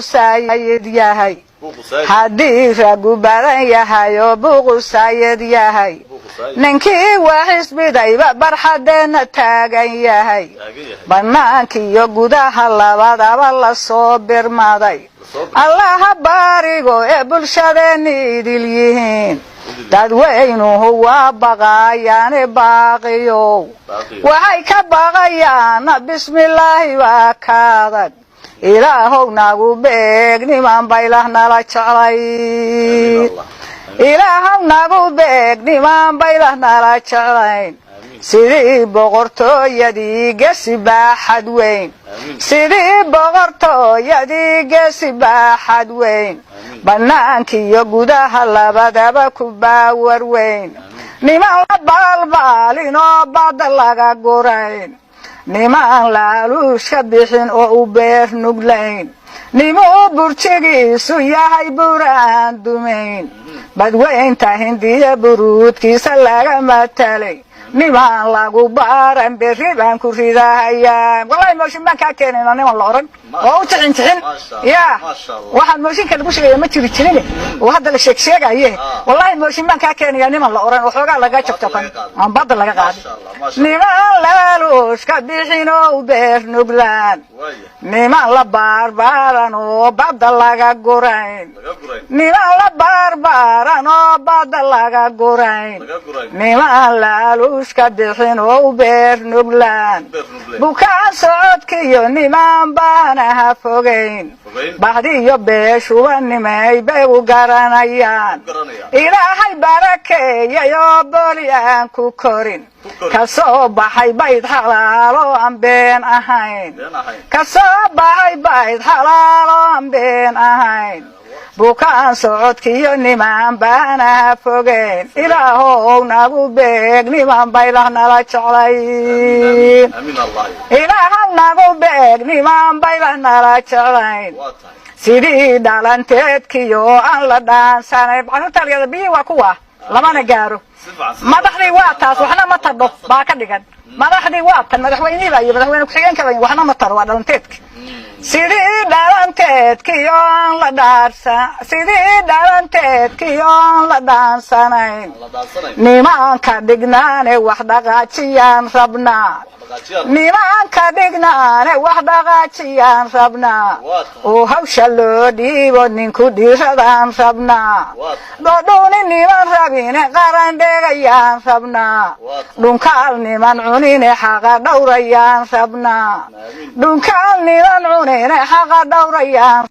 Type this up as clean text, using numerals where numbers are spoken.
سايد ياهي حدي رجو بدن ياهي وبوق سايد ياهي ننكي وحس بدايبة برحدنا تاغن ياهي بنانكي يقودها اللبادة والله صبر ماضي الله باريغو بلشدني دليهين dadweynuhu waa baqayaan baaqiyo waxay ka baqayaan bismillaahi waa kaadan ilaahow nagu beeg niman baylah nala jeclay ilaahow nagu beeg niman baylah nala jeclayn sidii boqortooyadii gesi baaxad weyn sidii boqortooyadii gesi baaxad weyn banaankiyo gudaha labadaba ku baawar weyn niman la baalbaalin oo badda laga gurayn niman laaluushka bixin oo u beer nuglayn nimuu burjigiisu yahay buraan dumayn badweynta hindiya buruudkiisa laga matalay niman lagu baaran berri baan ku ridahayaa wallahi mooshin baan kaa keenayna niman la oran oo u tixin yaa waxaan mooshinka lagu sheegay ma jiri jirin oo hadda la sheegaye wallahi mooshin baan kaa keenaya niman la oran oo xoogaa laga jabtaban aan badda laga qaaday niman laaluushka bixin oo beer nuglaan niman la baarbaaran oo badda laga gurayn niman la baarbaaran oo badda laga gurayn niman laaluushka bixin oo beer nuglaan bukaan socodkiyo niman baana ha fogeyn baxdiyo beeshuba nimay bay u garanayaan ilaahay barakeeyayo boli aan ku korin kasoo baxay bayd xalaalo aan been ahayn kasoo baxay bayd xalaalo aan been ahayn bukaan socodkiyo niman baana ha fogeyn ilaahow nagu beeg niman baylah nala jeclay ilaahow nagu beeg niman baylah nala jeclayn sidii dhalanteedkiyo aan la dhaansanay carruurta biyi waa kuwa lamana gaaro madaxdii waa taas waxna ma tadho baa ka dhigan madaxdii waa tan madaxweynihii iyo madaxweyne ku-xigeenka waxna ma taro waa dhalanteedka sidii dhalanteedkiyo aan la dhaarsan sidii dhalanteedkiyo aan la dhaansanayn nimanka dhignaane wax dhaqaajiyaan rabnaa nimanka dhignaane wax dhaqaajiyaan rabnaa oo hawsha loo dhiibo ninku dhiiradaan rabnaa dhodhowni niman rabine qaran dhegayaan rabnaa dhunkaal niman cunine xaqa dhowrayaan rabnaa dhunkaal niman cunine xaqa dhowrayaan